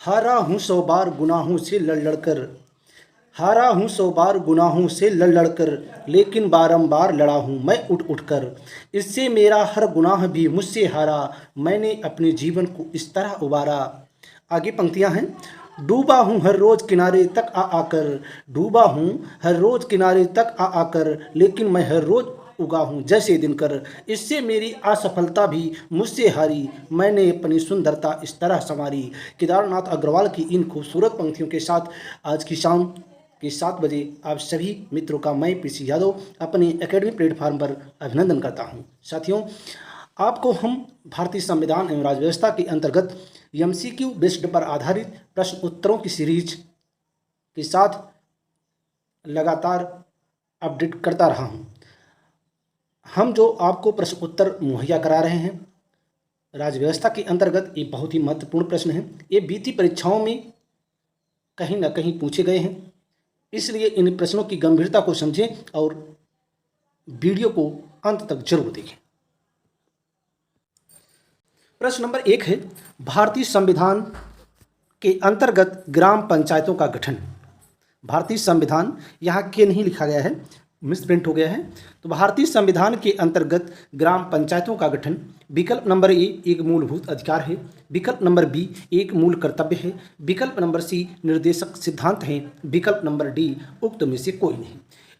हारा हूँ 100 बार गुनाहों से लड़ लड़ कर, हारा हूँ 100 बार गुनाहों से लड़ लड़ कर, लेकिन बारंबार लड़ा हूँ मैं उठ उठ कर। इससे मेरा हर गुनाह भी मुझसे हारा, मैंने अपने जीवन को इस तरह उबारा। आगे पंक्तियां हैं। डूबा हूँ हर रोज किनारे तक आ आकर, डूबा हूँ हर रोज किनारे तक आ आकर, लेकिन मैं हर रोज उगा हूँ जैसे दिनकर। इससे मेरी असफलता भी मुझसे हारी, मैंने अपनी सुंदरता इस तरह संवारी। केदारनाथ अग्रवाल की इन खूबसूरत पंक्तियों के साथ आज की शाम के 7 बजे आप सभी मित्रों का मैं पीसी यादव अपने एकेडमी प्लेटफार्म पर अभिनंदन करता हूं। साथियों, आपको हम भारतीय संविधान एवं राज्य व्यवस्था के अंतर्गत एमसीक्यू बेस्ड पर आधारित प्रश्न उत्तरों की सीरीज के साथ लगातार अपडेट करता रहा हूं। हम जो आपको प्रश्न उत्तर मुहैया करा रहे हैं राज्य व्यवस्था के अंतर्गत, ये बहुत ही महत्वपूर्ण प्रश्न हैं। ये बीती परीक्षाओं में कहीं ना कहीं पूछे गए हैं, इसलिए इन प्रश्नों की गंभीरता को समझें और वीडियो को अंत तक जरूर देखें। प्रश्न नंबर 1 है, भारतीय संविधान के अंतर्गत ग्राम पंचायतों का गठन। भारतीय संविधान यहाँ के नहीं लिखा गया है, मिसप्रिंट हो गया है। तो भारतीय संविधान के अंतर्गत ग्राम पंचायतों का गठन, विकल्प नंबर ए एक मूलभूत अधिकार है, विकल्प नंबर बी एक मूल कर्तव्य है, विकल्प नंबर सी निर्देशक सिद्धांत है, विकल्प नंबर डी उक्त में से कोई नहीं।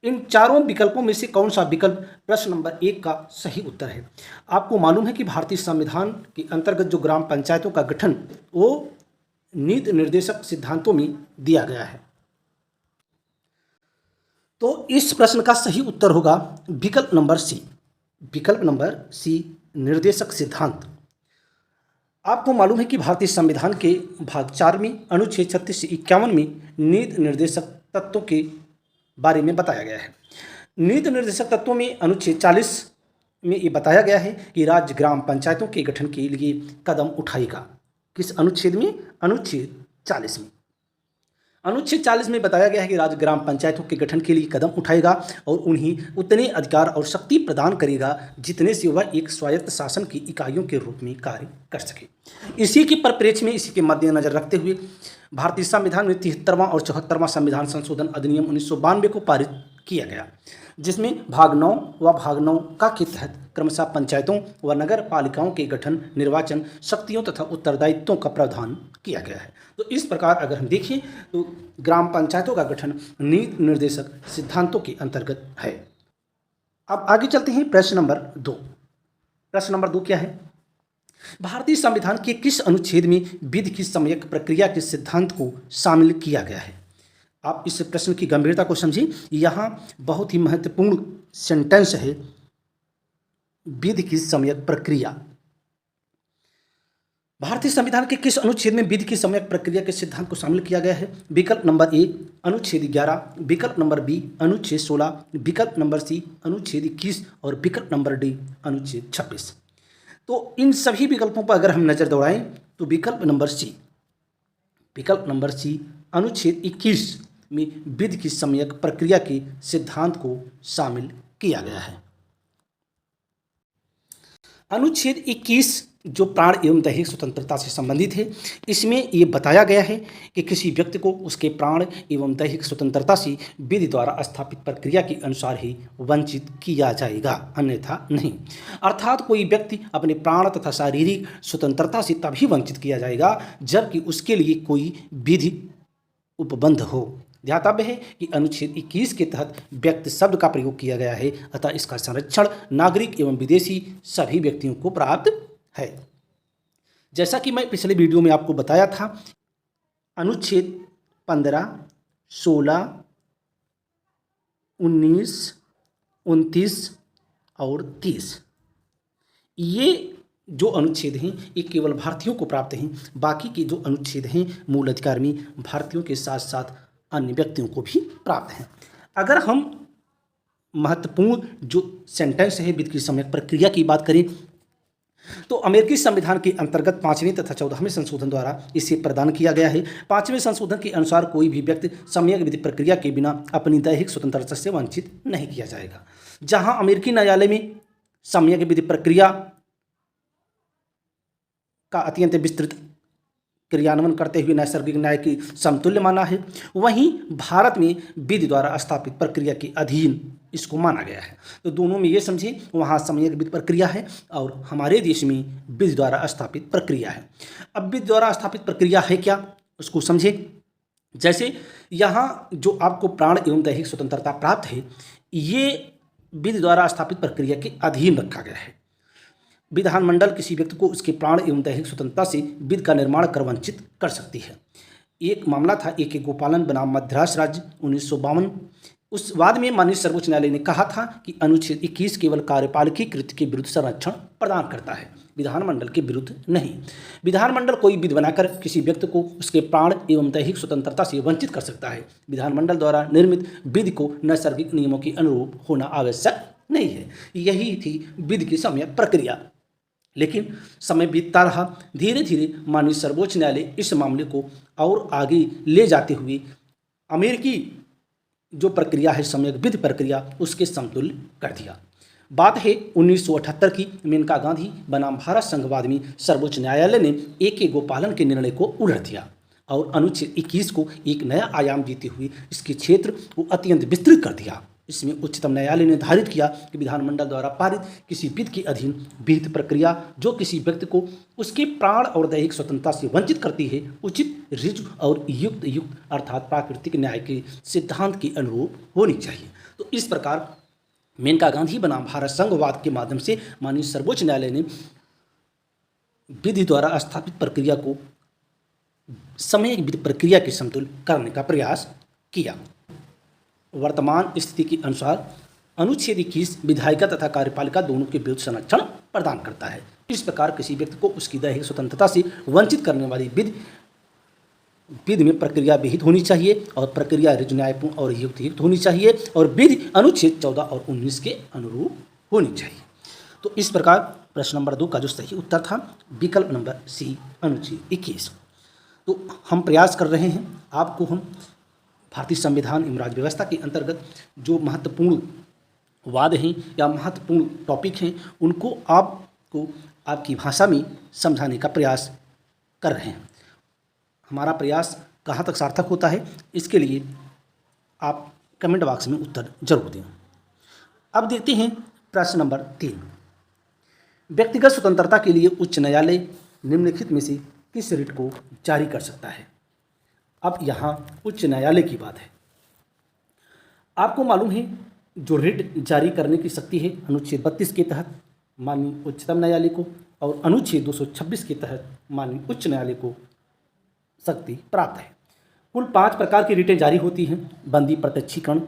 इन चारों विकल्पों में से कौन सा विकल्प प्रश्न नंबर 1 का सही उत्तर है? आपको मालूम है कि भारतीय संविधान के अंतर्गत जो ग्राम पंचायतों का गठन वो नीति निर्देशक सिद्धांतों में दिया गया है। तो इस प्रश्न का सही उत्तर होगा विकल्प नंबर सी, विकल्प नंबर सी निर्देशक सिद्धांत। आपको मालूम है कि भारतीय संविधान के भाग 4 में अनुच्छेद 36 से 51 में नीति निर्देशक तत्वों के बारे में बताया गया है। नीति निर्देशक तत्वों में अनुच्छेद 40 में ये बताया गया है कि राज्य ग्राम पंचायतों के गठन के लिए कदम उठाएगा। किस अनुच्छेद में? अनुच्छेद 40 में। अनुच्छेद 40 में बताया गया है कि राज्य ग्राम पंचायतों के गठन के लिए कदम उठाएगा और उन्हें उतने अधिकार और शक्ति प्रदान करेगा जितने से वह एक स्वायत्त शासन की इकाइयों के रूप में कार्य कर सके। इसी के परिप्रेक्ष्य में, इसी के मद्देनजर रखते हुए भारतीय संविधान में 73वां और 74वां संविधान संशोधन अधिनियम 1992 को पारित किया गया, जिसमें भाग 9 व भाग 9 का के तहत क्रमशः पंचायतों व नगर पालिकाओं के गठन, निर्वाचन, शक्तियों तथा उत्तरदायित्वों का प्रावधान किया गया है। तो इस प्रकार अगर हम देखें तो ग्राम पंचायतों का गठन नीति निर्देशक सिद्धांतों के अंतर्गत है। अब आगे चलते हैं प्रश्न नंबर 2। प्रश्न नंबर 2 क्या है? भारतीय संविधान के किस अनुच्छेद में विधि की सम्यक प्रक्रिया के सिद्धांत को शामिल किया गया है? आप इस प्रश्न की गंभीरता को समझिए। यहाँ बहुत ही महत्वपूर्ण सेंटेंस है, विधि की सम्यक प्रक्रिया। भारतीय संविधान के किस अनुच्छेद में विधि की सम्यक प्रक्रिया के सिद्धांत को शामिल किया गया है? विकल्प नंबर ए अनुच्छेद 11, विकल्प नंबर बी अनुच्छेद 16, विकल्प नंबर सी अनुच्छेद 21 और विकल्प नंबर डी अनुच्छेद 26। तो इन सभी विकल्पों पर अगर हम नजर दौड़ाएं तो विकल्प नंबर सी, विकल्प नंबर सी अनुच्छेद 21 में विधि की सम्यक प्रक्रिया के सिद्धांत को शामिल किया गया है। अनुच्छेद 21 जो प्राण एवं दैहिक स्वतंत्रता से संबंधित है, इसमें ये बताया गया है कि किसी व्यक्ति को उसके प्राण एवं दैहिक स्वतंत्रता से विधि द्वारा स्थापित प्रक्रिया के अनुसार ही वंचित किया जाएगा, अन्यथा नहीं। अर्थात कोई व्यक्ति अपने प्राण तथा शारीरिक स्वतंत्रता से तभी वंचित किया जाएगा जबकि उसके लिए कोई विधि उपबंध हो। ध्यातव्य है कि अनुच्छेद 21 के तहत व्यक्ति शब्द का प्रयोग किया गया है, अतः इसका संरक्षण नागरिक एवं विदेशी सभी व्यक्तियों को प्राप्त है। जैसा कि मैं पिछले वीडियो में आपको बताया था, अनुच्छेद 15, 16, 19, 29 और 30 ये जो अनुच्छेद हैं ये केवल भारतीयों को प्राप्त हैं। बाकी के जो अनुच्छेद हैं मूल अधिकार में भारतीयों के साथ साथ अन्य व्यक्तियों को भी प्राप्त हैं। अगर हम महत्वपूर्ण जो सेंटेंस है विधि की सम्यक प्रक्रिया की बात करें तो अमेरिकी संविधान के अंतर्गत 5वें तथा 14वें संशोधन द्वारा इसे प्रदान किया गया है। 5वें संशोधन के अनुसार कोई भी व्यक्ति सम्यक विधि प्रक्रिया के बिना अपनी दैहिक स्वतंत्रता से वंचित नहीं किया जाएगा। जहां अमेरिकी न्यायालय में सम्यक विधि प्रक्रिया का अत्यंत विस्तृत क्रियान्वयन करते हुए नैसर्गिक न्याय की समतुल्य माना है, वहीं भारत में विधि द्वारा स्थापित प्रक्रिया के अधीन इसको माना गया है। तो दोनों में ये समझिए, वहाँ सम्यक विधि प्रक्रिया है और हमारे देश में विधि द्वारा स्थापित प्रक्रिया है। अब विधि द्वारा स्थापित प्रक्रिया है क्या, उसको समझे। जैसे यहाँ जो आपको प्राण एवं दैहिक स्वतंत्रता प्राप्त है, ये विधि द्वारा स्थापित प्रक्रिया के अधीन रखा गया है। विधानमंडल किसी व्यक्ति को उसके प्राण एवं दैहिक स्वतंत्रता से विधि का निर्माण कर वंचित कर सकती है। एक मामला था AK गोपालन बनाम मद्रास राज्य 1952। उस वाद में माननीय सर्वोच्च न्यायालय ने कहा था कि अनुच्छेद 21 केवल कार्यपालिकी कृत्य के विरुद्ध संरक्षण प्रदान करता है, विधानमंडल के विरुद्ध नहीं। विधानमंडल कोई विधि बनाकर किसी व्यक्ति को उसके प्राण एवं दैहिक स्वतंत्रता से वंचित कर सकता है। विधानमंडल द्वारा निर्मित विधि को नैसर्गिक नियमों के अनुरूप होना आवश्यक नहीं है। यही थी विधि की सम्यक प्रक्रिया। लेकिन समय बीतता रहा, धीरे धीरे माननीय सर्वोच्च न्यायालय इस मामले को और आगे ले जाते हुए अमेरिकी जो प्रक्रिया है सम्यक विधि प्रक्रिया, उसके समतुल्य कर दिया। बात है 1978 की। मेनका गांधी बनाम भारत संघवाद में सर्वोच्च न्यायालय ने AK गोपालन के निर्णय को उलट दिया और अनुच्छेद 21 को एक नया आयाम देते हुए इसके क्षेत्र को अत्यंत विस्तृत कर दिया। इसमें उच्चतम न्यायालय ने निर्धारित किया कि विधानमंडल द्वारा पारित किसी विधि के अधीन विधि प्रक्रिया जो किसी व्यक्ति को उसके प्राण और दैहिक स्वतंत्रता से वंचित करती है, उचित, ऋजु और युक्त अर्थात प्राकृतिक न्याय के सिद्धांत के अनुरूप होनी चाहिए। तो इस प्रकार मेनका गांधी बनाम भारत संघवाद के माध्यम से माननीय सर्वोच्च न्यायालय ने विधि द्वारा स्थापित प्रक्रिया को समय विधि प्रक्रिया के समतुल्य करने का प्रयास किया। वर्तमान स्थिति के अनुसार अनुच्छेद 21 विधायिका तथा कार्यपालिका दोनों के विरुद्ध संरक्षण प्रदान करता है। इस प्रकार किसी व्यक्ति को उसकी दैहिक स्वतंत्रता से वंचित करने वाली विधि में प्रक्रिया विहित होनी चाहिए और प्रक्रिया ऋजु न्यायपूर्ण और युक्त होनी चाहिए और विधि अनुच्छेद 14 और 19 के अनुरूप होनी चाहिए। तो इस प्रकार प्रश्न नंबर 2 का जो सही उत्तर था विकल्प नंबर C अनुच्छेद 21। तो हम प्रयास कर रहे हैं आपको हम भारतीय संविधान एवं राज्य व्यवस्था के अंतर्गत जो महत्वपूर्ण वाद हैं या महत्वपूर्ण टॉपिक हैं उनको आपको आपकी भाषा में समझाने का प्रयास कर रहे हैं। हमारा प्रयास कहाँ तक सार्थक होता है, इसके लिए आप कमेंट बॉक्स में उत्तर जरूर दें। अब देखते हैं प्रश्न नंबर 3। व्यक्तिगत स्वतंत्रता के लिए उच्च न्यायालय निम्नलिखित में से किस रिट को जारी कर सकता है। अब यहाँ उच्च न्यायालय की बात है। आपको मालूम है जो रिट जारी करने की शक्ति है अनुच्छेद 32 के तहत माननीय उच्चतम न्यायालय को और अनुच्छेद 226 के तहत माननीय उच्च न्यायालय को शक्ति प्राप्त है। कुल 5 प्रकार की रिटें जारी होती हैं। बंदी, प्रत्यक्षीकरण,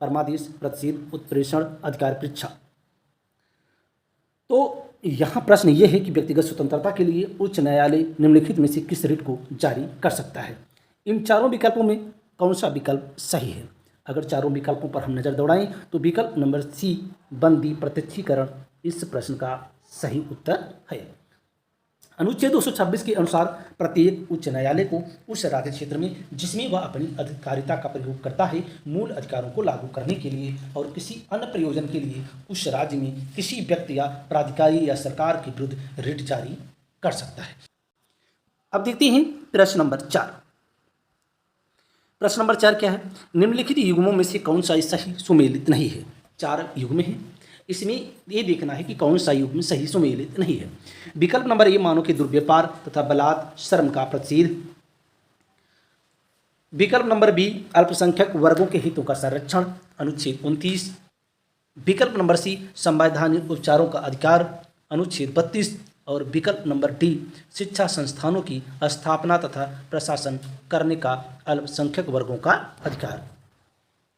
परमादेश, प्रतिषेध, उत्प्रेषण, अधिकार परीक्षा। तो यहाँ प्रश्न ये है कि व्यक्तिगत स्वतंत्रता के लिए उच्च न्यायालय निम्नलिखित में से किस रिट को जारी कर सकता है। इन चारों विकल्पों में कौन सा विकल्प सही है। अगर चारों विकल्पों पर हम नज़र दौड़ाएं तो विकल्प नंबर C बंदी प्रत्यक्षीकरण इस प्रश्न का सही उत्तर है। अनुच्छेद 226 के अनुसार प्रत्येक उच्च न्यायालय को उस राज्य क्षेत्र में जिसमें वह अपनी अधिकारिता का प्रयोग करता है मूल अधिकारों को लागू करने के लिए और किसी अन्य प्रयोजन के लिए उस राज्य में किसी व्यक्ति या प्राधिकारी या सरकार के विरुद्ध रिट जारी कर सकता है। अब देखते हैं प्रश्न नंबर 4। प्रश्न नंबर 4 क्या है। निम्नलिखित युग्मों में से कौन सा सही सुमेलित नहीं है। 4 युग्म हैं, इसमें ये देखना है कि कौन सा युग्म सही सुमेलित नहीं है। विकल्प नंबर A मानव के दुर्व्यापार तथा बलात् श्रम का प्रतिषेध। विकल्प नंबर B अल्पसंख्यक वर्गों के हितों का संरक्षण अनुच्छेद 29। विकल्प नंबर C संवैधानिक उपचारों का अधिकार अनुच्छेद 32 और विकल्प नंबर D शिक्षा संस्थानों की स्थापना तथा प्रशासन करने का अल्पसंख्यक वर्गों का अधिकार।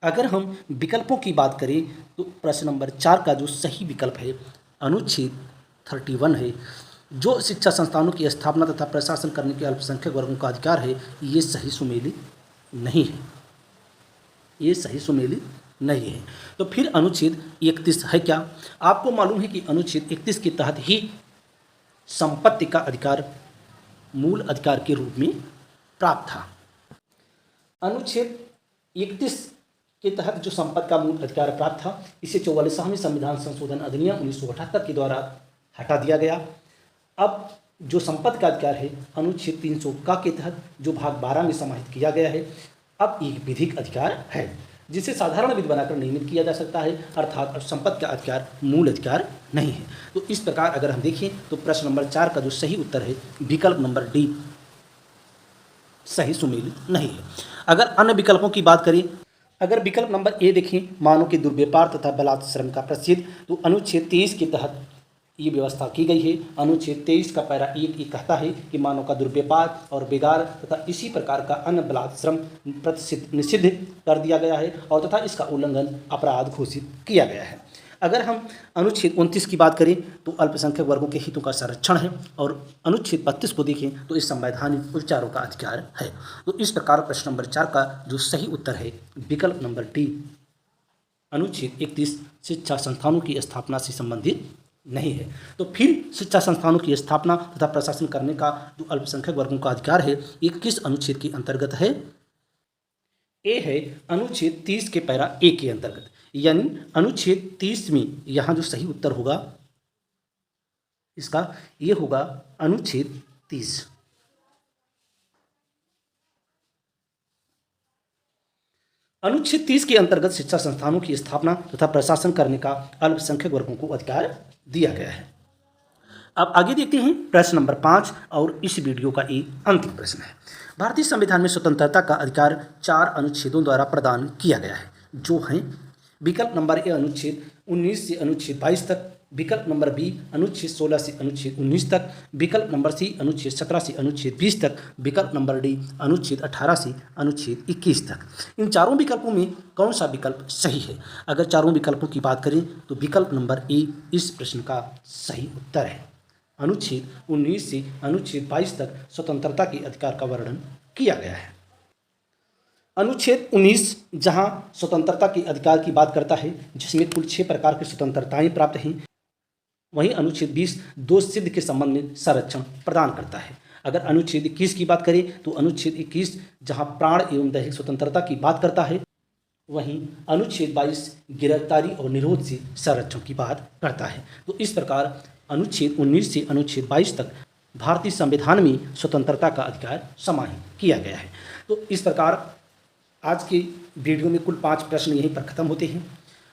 अगर हम विकल्पों की बात करें तो प्रश्न नंबर 4 का जो सही विकल्प है अनुच्छेद 31 है, जो शिक्षा संस्थानों की स्थापना तथा प्रशासन करने के अल्पसंख्यक वर्गों का अधिकार है, ये सही सुमेलित नहीं है। ये सही सुमेलित नहीं है। तो फिर अनुच्छेद 31 है क्या। आपको मालूम है कि अनुच्छेद 31 के तहत ही संपत्ति का अधिकार मूल अधिकार के रूप में प्राप्त था। अनुच्छेद 31 के तहत जो संपत्ति का मूल अधिकार प्राप्त था, इसे 44वें संविधान संशोधन अधिनियम 1978 के द्वारा हटा दिया गया। अब जो संपत्ति का अधिकार है अनुच्छेद 300 का के तहत जो भाग 12 में समाहित किया गया है, अब एक विधिक अधिकार है जिसे साधारण विधि बनाकर नियमित किया जा सकता है, अर्थात अब संपत्ति का अधिकार मूल अधिकार नहीं है। तो इस प्रकार अगर हम देखें तो प्रश्न नंबर 4 का जो सही उत्तर है विकल्प नंबर डी सही सुमेल नहीं है। अगर अन्य विकल्पों की बात करें, अगर विकल्प नंबर ए देखें मानव के दुर्व्यापार तथा बलात्कार श्रम का प्रसिद्ध, तो अनुच्छेद 23 के तहत ये व्यवस्था की गई है। अनुच्छेद 23 का पैरा 1 ये कहता है कि मानव का दुर्व्यापार और बेगार तथा इसी प्रकार का अन्य बलात्कार श्रम प्रतिषिद्ध निषिद्ध कर दिया गया है और तथा इसका उल्लंघन अपराध घोषित किया गया है। अगर हम अनुच्छेद 29 की बात करें तो अल्पसंख्यक वर्गों के हितों का संरक्षण है और अनुच्छेद 32 को देखें तो इस संवैधानिक उपचारों का अधिकार है। तो इस प्रकार प्रश्न नंबर 4 का जो सही उत्तर है विकल्प नंबर डी अनुच्छेद 31 शिक्षा संस्थानों की स्थापना से संबंधित नहीं है। तो फिर शिक्षा संस्थानों की स्थापना तथा प्रशासन करने का जो अल्पसंख्यक वर्गों का अधिकार है ये किस अनुच्छेद के अंतर्गत है? ए है अनुच्छेद 30 के पैरा 1 के अंतर्गत, यानी अनुच्छेद 30 में यहाँ जो सही उत्तर होगा इसका ये होगा अनुच्छेद 30। अनुच्छेद 30 के अंतर्गत शिक्षा संस्थानों की स्थापना तथा प्रशासन करने का अल्पसंख्यक वर्गों को अधिकार दिया गया है। अब आगे देखते हैं प्रश्न नंबर 5 और इस वीडियो का ये अंतिम प्रश्न है। भारतीय संविधान में स्वतंत्रता का अधिकार 4 अनुच्छेदों द्वारा प्रदान किया गया है, जो हैं विकल्प नंबर ए अनुच्छेद 19 से अनुच्छेद 22 तक, विकल्प नंबर बी अनुच्छेद 16 से अनुच्छेद 19 तक, विकल्प नंबर सी अनुच्छेद 17 से अनुच्छेद 20 तक, विकल्प नंबर डी अनुच्छेद 18 से अनुच्छेद 21 तक। इन चारों विकल्पों में कौन सा विकल्प सही है? अगर चारों विकल्पों की बात करें तो विकल्प नंबर ए इस प्रश्न का सही उत्तर है। अनुच्छेद 19 से अनुच्छेद 22 तक स्वतंत्रता के अधिकार का वर्णन किया गया है। अनुच्छेद 19 जहां स्वतंत्रता के अधिकार की बात करता है जिसमें कुल 6 प्रकार की स्वतंत्रताएं प्राप्त हैं, वहीं अनुच्छेद 20 दो सिद्ध के संबंध में संरक्षण प्रदान करता है। अगर अनुच्छेद 21 की बात करें तो अनुच्छेद 21 जहां प्राण एवं दैहिक स्वतंत्रता की बात करता है, वहीं अनुच्छेद 22 गिरफ्तारी और निरोध से संरक्षण की बात करता है। तो इस प्रकार अनुच्छेद 19 से अनुच्छेद 22 तक भारतीय संविधान में स्वतंत्रता का अधिकार समाहित किया गया है। तो इस प्रकार आज के वीडियो में कुल 5 प्रश्न यहीं पर ख़त्म होते हैं।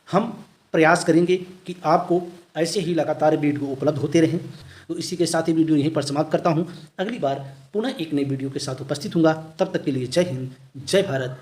हम प्रयास करेंगे कि आपको ऐसे ही लगातार वीडियो उपलब्ध होते रहें। तो इसी के साथ ही वीडियो यहीं पर समाप्त करता हूं। अगली बार पुनः एक नई वीडियो के साथ उपस्थित होऊंगा। तब तक के लिए जय हिंद, जय भारत,